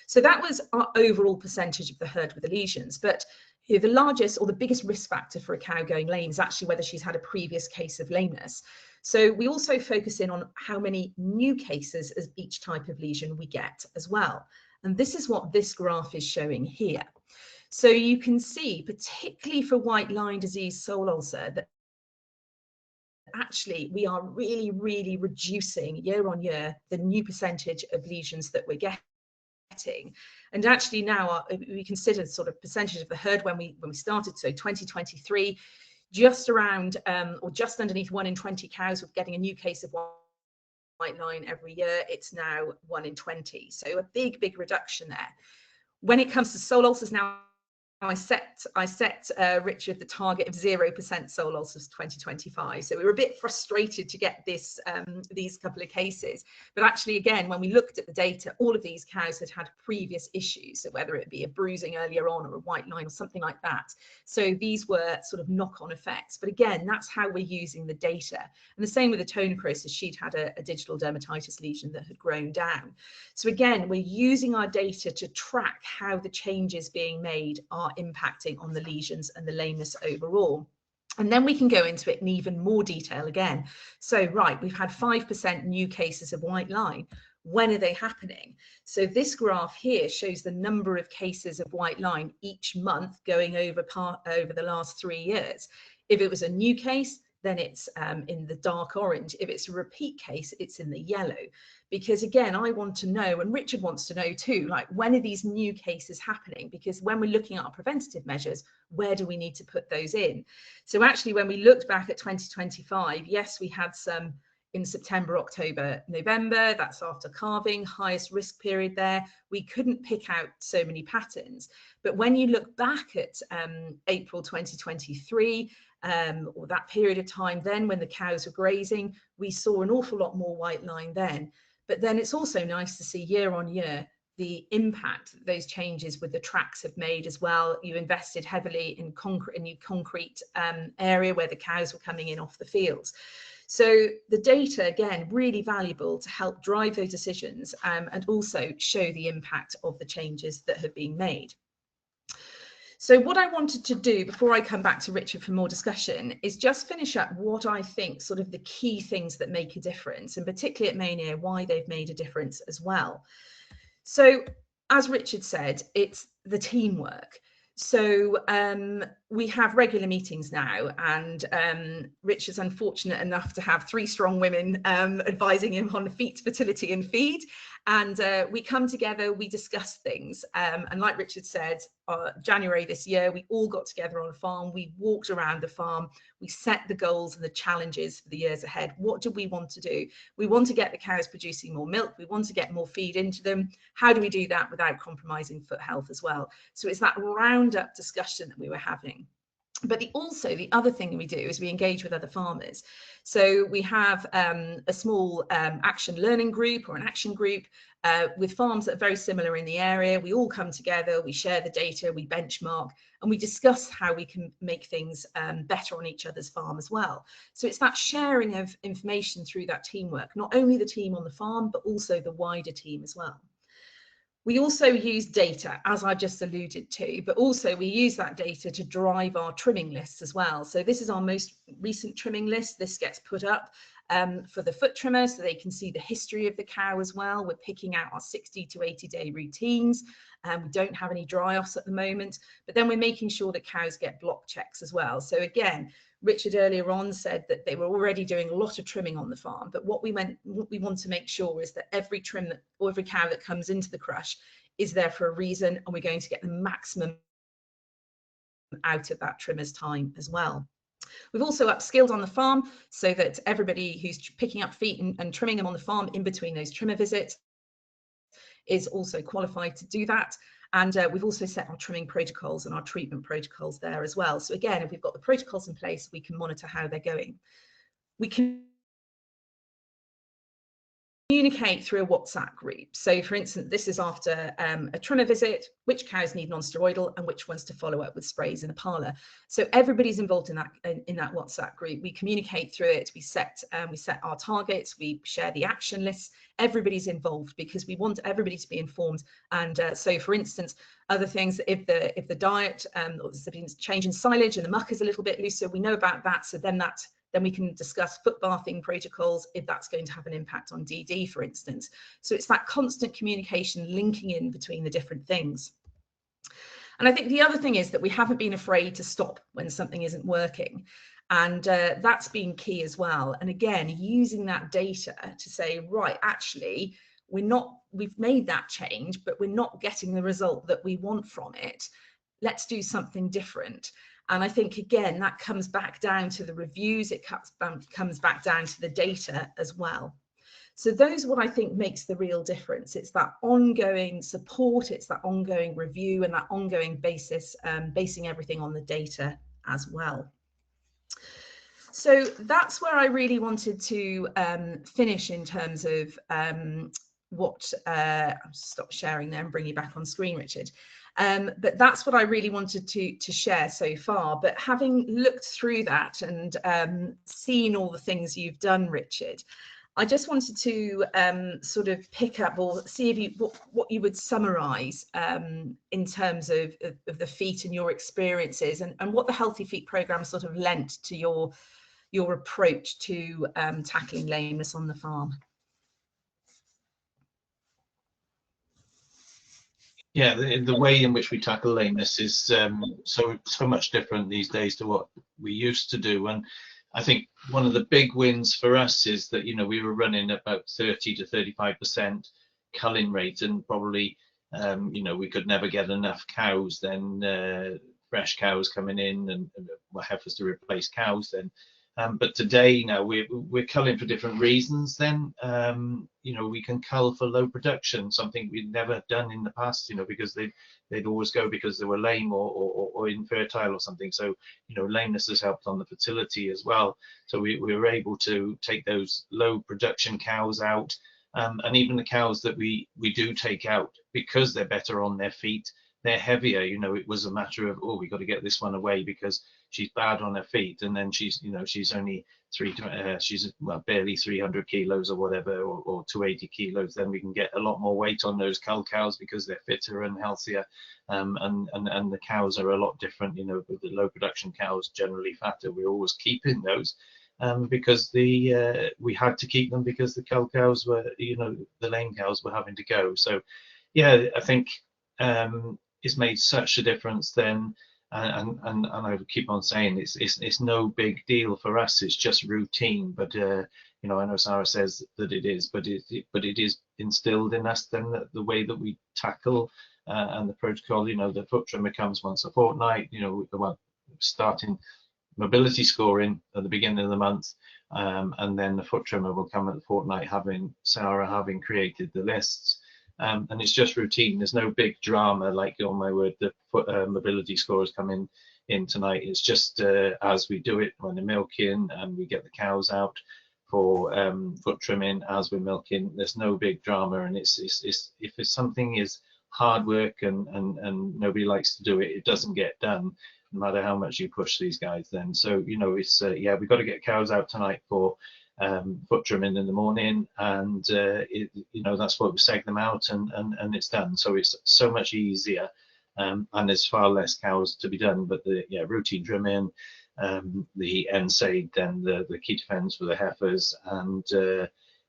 So that was our overall percentage of the herd with the lesions. But the largest or the biggest risk factor for a cow going lame is actually whether she's had a previous case of lameness. So we also focus in on how many new cases of each type of lesion we get as well. And this is what this graph is showing here. So you can see, particularly for white line disease, sole ulcer, that actually we are really, really reducing year on year the new percentage of lesions that we're getting. And actually now we consider sort of percentage of the herd when we started, so 2023, just around or just underneath 1 in 20 cows were getting a new case of white line every year. It's now 1 in 20, so a big reduction there. When it comes to sole ulcers now, I set Richard the target of 0% sole ulcers 2025. So we were a bit frustrated to get this these couple of cases. But actually, again, when we looked at the data, all of these cows had previous issues, so whether it be a bruising earlier on or a white line or something like that. So these were sort of knock-on effects. But again, that's how we're using the data. And the same with the tonocrosis, she'd had a digital dermatitis lesion that had grown down. So again, we're using our data to track how the changes being made are impacting on the lesions and the lameness overall. And then we can go into it in even more detail again. So, right, we've had 5% new cases of white line. When are they happening? So this graph here shows the number of cases of white line each month going over the last 3 years. If it was a new case, then it's in the dark orange. If it's a repeat case, it's in the yellow. Because again, I want to know, and Richard wants to know too, like, when are these new cases happening? Because when we're looking at our preventative measures, where do we need to put those in? So actually, when we looked back at 2025, yes, we had some in September, October, November. That's after calving, highest risk period there. We couldn't pick out so many patterns. But when you look back at April 2023, or that period of time then when the cows were grazing, we saw an awful lot more white line then. But then it's also nice to see year on year the impact that those changes with the tracks have made as well. You invested heavily in concrete, a new concrete area where the cows were coming in off the fields. So the data, again, really valuable to help drive those decisions and also show the impact of the changes that have been made. So what I wanted to do before I come back to Richard for more discussion is just finish up what I think sort of the key things that make a difference, and particularly at Maenhir, why they've made a difference as well. So as Richard said, it's the teamwork. So we have regular meetings now, and Richard's unfortunate enough to have 3 strong women advising him on feet, fertility and feed. And we come together, we discuss things. And like Richard said, January this year, we all got together on a farm. We walked around the farm. We set the goals and the challenges for the years ahead. What do we want to do? We want to get the cows producing more milk. We want to get more feed into them. How do we do that without compromising foot health as well? So it's that roundup discussion that we were having. But also the other thing we do is we engage with other farmers. So we have a small action learning group or an action group with farms that are very similar in the area. We all come together, we share the data, we benchmark, and we discuss how we can make things better on each other's farm as well. So it's that sharing of information through that teamwork, not only the team on the farm, but also the wider team as well. We also use data, as I just alluded to, but also we use that data to drive our trimming lists as well. So this is our most recent trimming list. This gets put up for the foot trimmer so they can see the history of the cow as well. We're picking out our 60 to 80 day routines. We don't have any dry offs at the moment, but then we're making sure that cows get block checks as well. So again, Richard earlier on said that they were already doing a lot of trimming on the farm, but what we want to make sure is that every trim or every cow that comes into the crush is there for a reason, and we're going to get the maximum out of that trimmer's time as well. We've also upskilled on the farm so that everybody who's picking up feet and trimming them on the farm in between those trimmer visits is also qualified to do that. And we've also set our trimming protocols and our treatment protocols there as well. So again, if we've got the protocols in place, we can monitor how they're going. We can communicate through a WhatsApp group. So for instance, this is after a trimmer visit, which cows need non-steroidal and which ones to follow up with sprays in the parlour. So everybody's involved in that WhatsApp group. We communicate through it, we set our targets, we share the action lists. Everybody's involved because we want everybody to be informed. And so for instance, other things, if the diet or there's been change in silage and the muck is a little bit looser, we know about that. So then we can discuss foot bathing protocols if that's going to have an impact on DD, for instance. So it's that constant communication linking in between the different things. And I think the other thing is that we haven't been afraid to stop when something isn't working. And that's been key as well. And again, using that data to say, right, actually, we've made that change, but we're not getting the result that we want from it. Let's do something different. And I think, again, that comes back down to the reviews, it comes back down to the data as well. So those are what I think makes the real difference. It's that ongoing support, it's that ongoing review and that ongoing basis, basing everything on the data as well. So that's where I really wanted to finish in terms of I'll stop sharing there and bring you back on screen, Richard. But that's what I really wanted to share so far. But having looked through that and seen all the things you've done, Richard, I just wanted to sort of pick up or see if what you would summarise in terms of the feet and your experiences and what the Healthy Feet programme sort of lent to your approach to tackling lameness on the farm. Yeah, the way in which we tackle lameness is so much different these days to what we used to do. And I think one of the big wins for us is that, you know, we were running about 30 to 35% culling rate, and probably, you know, we could never get enough cows then, fresh cows coming in and heifers to replace cows then. But today now we're culling for different reasons then. You know, we can cull for low production, something we'd never done in the past, you know, because they'd always go because they were lame or infertile or something. So, you know, lameness has helped on the fertility as well. So we were able to take those low production cows out, and even the cows that we do take out, because they're better on their feet, they're heavier. You know, it was a matter of, oh, we got to get this one away because she's bad on her feet, and then she's, you know, she's only she's barely 300 kilos or whatever, or 280 kilos. Then we can get a lot more weight on those cull cows because they're fitter and healthier, and the cows are a lot different. You know, with the low production cows generally fatter. We're always keeping those because we had to keep them because the cull cows were, you know, the lame cows were having to go. So yeah, I think it's made such a difference then. And I would keep on saying it's no big deal for us. It's just routine. But you know, I know Sarah says that it is, but it is instilled in us then, that the way that we tackle and the protocol. You know, the foot trimmer comes once a fortnight. You know, starting mobility scoring at the beginning of the month, and then the foot trimmer will come at the fortnight, Sarah having created the lists. And it's just routine. There's no big drama like, oh my word, the mobility scores come in tonight. It's just as we do it when they're milking and we get the cows out for foot trimming as we're milking. There's no big drama, and it's if it's something is hard work and nobody likes to do it, it doesn't get done, no matter how much you push these guys then. So, you know, it's yeah, we've got to get cows out tonight for foot trimming in the morning, and you know, that's what we seg them out, and it's done. So it's so much easier, and there's far less cows to be done. But the routine trimming, the NSAID, then the ketofens for the heifers, and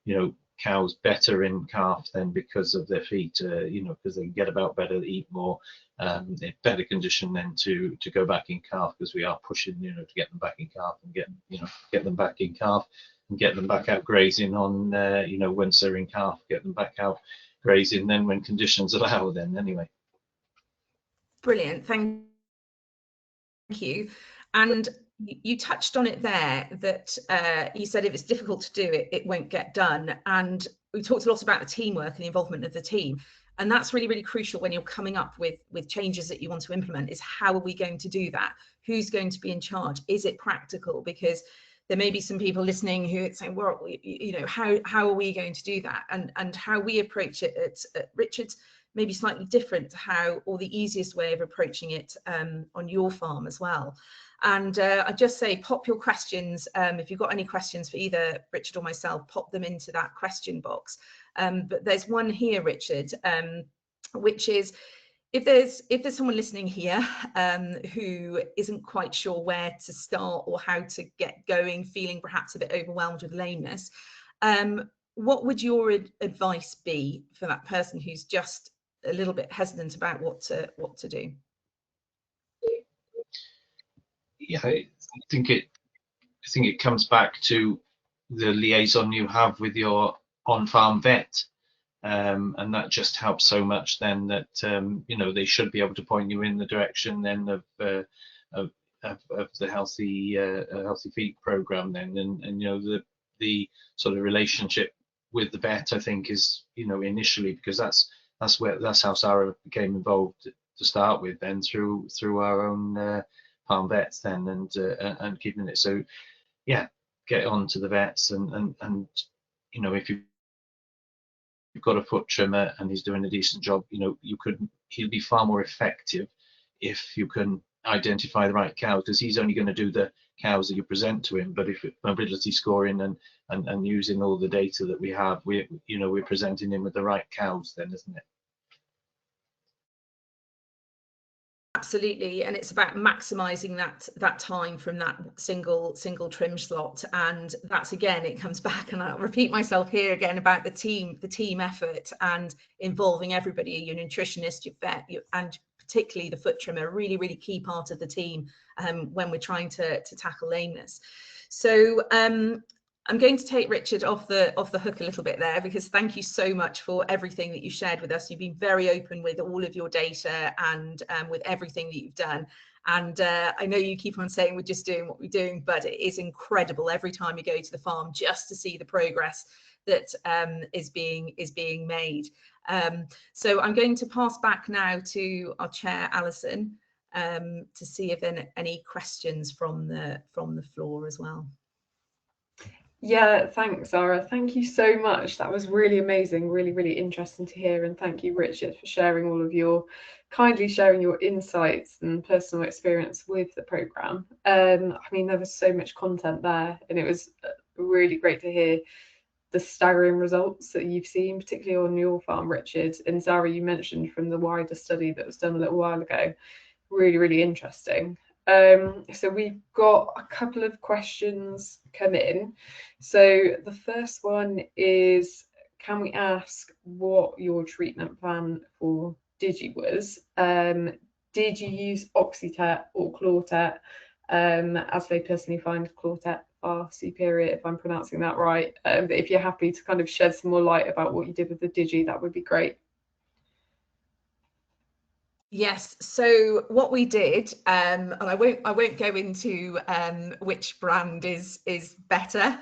you know, cows better in calf then because of their feet, you know, because they can get about better, eat more, in better condition then to go back in calf, because we are pushing, you know, to get them back in calf and get them back in calf and get them back out grazing on, you know, once they're in calf, get them back out grazing then when conditions allow then anyway. Brilliant, thank you. And you touched on it there, that you said if it's difficult to do it, it won't get done. And we talked a lot about the teamwork and the involvement of the team. And that's really, really crucial when you're coming up with changes that you want to implement, is how are we going to do that? Who's going to be in charge? Is it practical? Because there may be some people listening who are saying, well, you know, how are we going to do that? And how we approach it at Richard's may be slightly different to how, or the easiest way of approaching it on your farm as well. And I just say, pop your questions. If you've got any questions for either Richard or myself, pop them into that question box. But there's one here, Richard, which is, if there's someone listening here who isn't quite sure where to start or how to get going, feeling perhaps a bit overwhelmed with lameness, what would your advice be for that person who's just a little bit hesitant about what to do? Yeah, I think it comes back to the liaison you have with your on-farm vet, and that just helps so much then, that you know, they should be able to point you in the direction then of the healthy feed program then, and you know, the sort of relationship with the vet, I think, is, you know, initially, because that's how Sarah became involved to start with, then through our own farm vets then, and keeping it. So yeah, get on to the vets, and you know, if you've got a foot trimmer and he's doing a decent job, you know, he'll be far more effective if you can identify the right cows, because he's only going to do the cows that you present to him. But if mobility scoring and using all the data that we have, we're presenting him with the right cows then, isn't it? Absolutely, and it's about maximizing that time from that single trim slot. And that's, again, it comes back, and I'll repeat myself here again, about the team effort and involving everybody, your nutritionist, your vet, and particularly the foot trimmer, really, really key part of the team when we're trying to tackle lameness. So I'm going to take Richard off the hook a little bit there, because thank you so much for everything that you shared with us. You've been very open with all of your data and with everything that you've done. And I know you keep on saying we're just doing what we're doing, but it is incredible every time you go to the farm just to see the progress that is being made. So I'm going to pass back now to our chair, Alison, to see if there are any questions from the floor as well. Yeah, thanks, Sarah. Thank you so much. That was really amazing, really, really interesting to hear. And thank you, Richard, for kindly sharing your insights and personal experience with the programme. I mean, there was so much content there, and it was really great to hear the staggering results that you've seen, particularly on your farm, Richard. And Sarah, you mentioned from the wider study that was done a little while ago. Really, really interesting. So we've got a couple of questions come in. So the first one is, can we ask what your treatment plan for Digi was? Did you use Oxytet or Chlortet? As they personally find Chlortet far superior, if I'm pronouncing that right. But if you're happy to kind of shed some more light about what you did with the Digi, that would be great. Yes, so what we did, and I won't go into which brand is better,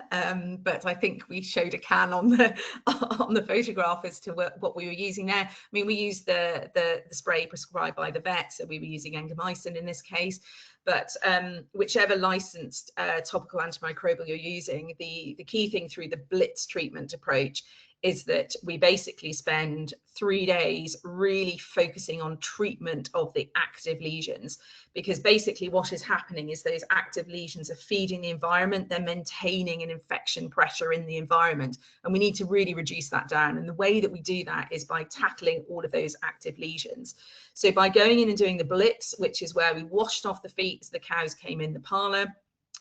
but I think we showed a can on the photograph as to what we were using there. I mean, we used the spray prescribed by the vet, so we were using engamycin in this case. But whichever licensed topical antimicrobial you're using, the key thing through the blitz treatment approach is that we basically spend 3 days really focusing on treatment of the active lesions, because basically what is happening is those active lesions are feeding the environment, they're maintaining an infection pressure in the environment, and we need to really reduce that down. And the way that we do that is by tackling all of those active lesions. So by going in and doing the blitz, which is where we washed off the feet as the cows came in the parlour.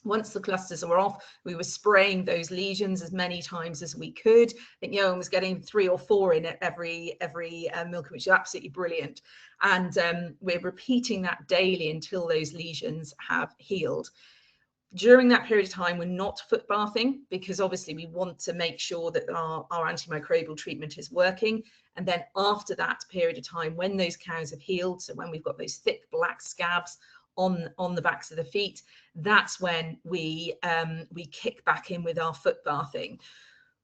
Once the clusters were off, we were spraying those lesions as many times as we could. I think Johan was getting 3 or 4 in at every milk, which is absolutely brilliant. And we're repeating that daily until those lesions have healed. During that period of time, we're not foot bathing, because obviously we want to make sure that our antimicrobial treatment is working. And then after that period of time, when those cows have healed, so when we've got those thick black scabs on the backs of the feet, that's when we kick back in with our foot bathing.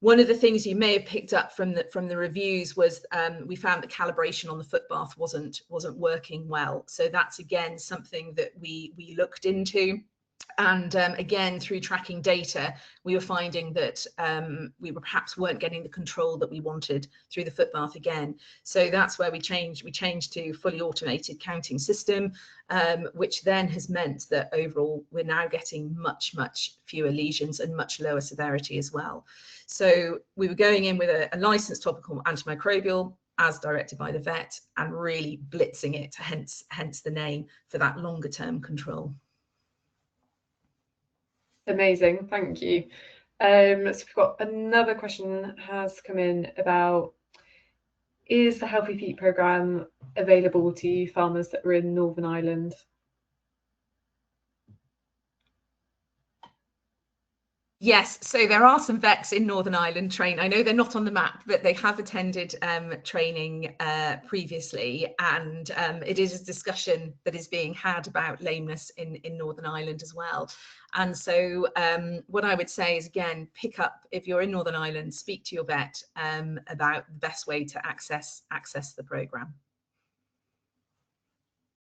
One of the things you may have picked up from the reviews was we found that calibration on the foot bath wasn't working well. So that's again something that we looked into. And again, through tracking data, we were finding that we perhaps weren't getting the control that we wanted through the foot bath again. So that's where we changed to fully automated counting system, which then has meant that overall we're now getting much fewer lesions and much lower severity as well. So we were going in with a licensed topical antimicrobial as directed by the vet, and really blitzing it, hence the name, for that longer term control. Amazing, thank you. So we've got another question has come in about, is the Healthy Feet programme available to farmers that are in Northern Ireland? Yes, so there are some vets in Northern Ireland trained. I know they're not on the map, but they have attended training previously, and it is a discussion that is being had about lameness in Northern Ireland as well. And so what I would say is, again, pick up, if you're in Northern Ireland, speak to your vet about the best way to access the programme.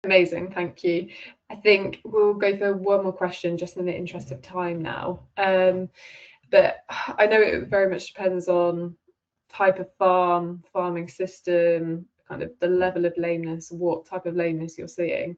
Amazing, thank you. I think we'll go for one more question just in the interest of time now. But I know it very much depends on type of farming system, kind of the level of lameness, what type of lameness you're seeing.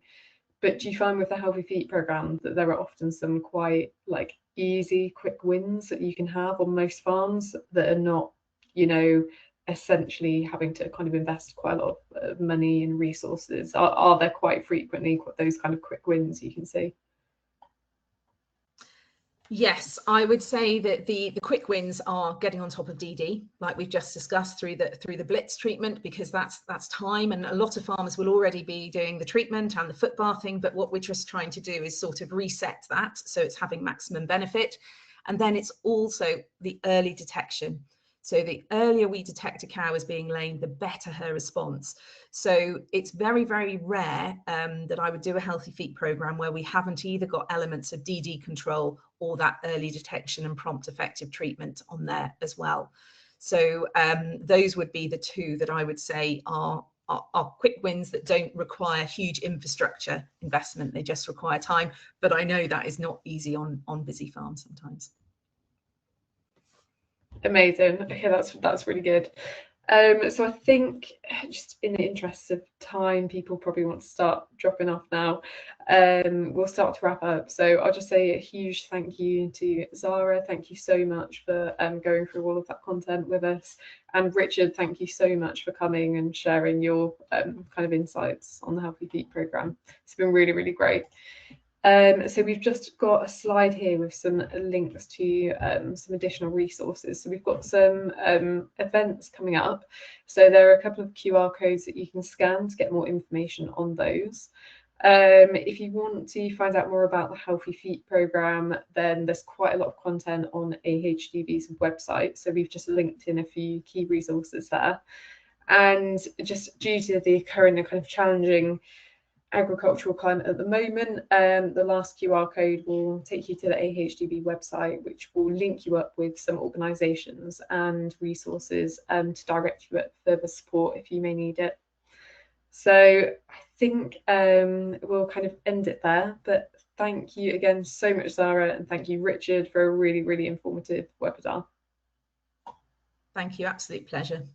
But do you find with the Healthy Feet programme that there are often some quite like easy, quick wins that you can have on most farms that are not, you know, essentially having to kind of invest quite a lot of money and resources? Are there quite frequently those kind of quick wins you can see? Yes, I would say that the quick wins are getting on top of DD, like we've just discussed, through the blitz treatment, because that's time, and a lot of farmers will already be doing the treatment and the foot bathing, but what we're just trying to do is sort of reset that so it's having maximum benefit. And then it's also the early detection. So the earlier we detect a cow as being lame, the better her response. So it's very, very rare that I would do a Healthy Feet programme where we haven't either got elements of DD control or that early detection and prompt effective treatment on there as well. So those would be the two that I would say are quick wins that don't require huge infrastructure investment. They just require time. But I know that is not easy on busy farms sometimes. Amazing. Okay, that's really good. So I think, just in the interests of time, people probably want to start dropping off now. We'll start to wrap up. So I'll just say a huge thank you to Zara. Thank you so much for going through all of that content with us. And Richard, thank you so much for coming and sharing your kind of insights on the Healthy Feet programme. It's been really, really great. So we've just got a slide here with some links to some additional resources. So we've got some events coming up. So there are a couple of QR codes that you can scan to get more information on those. If you want to find out more about the Healthy Feet programme, then there's quite a lot of content on AHDB's website. So we've just linked in a few key resources there. And just due to the current and kind of challenging agricultural climate at the moment, the last QR code will take you to the AHDB website, which will link you up with some organisations and resources to direct you at further support if you may need it. So I think we'll kind of end it there, but thank you again so much, Zara, and thank you, Richard, for a really, really informative webinar. Thank you, absolute pleasure.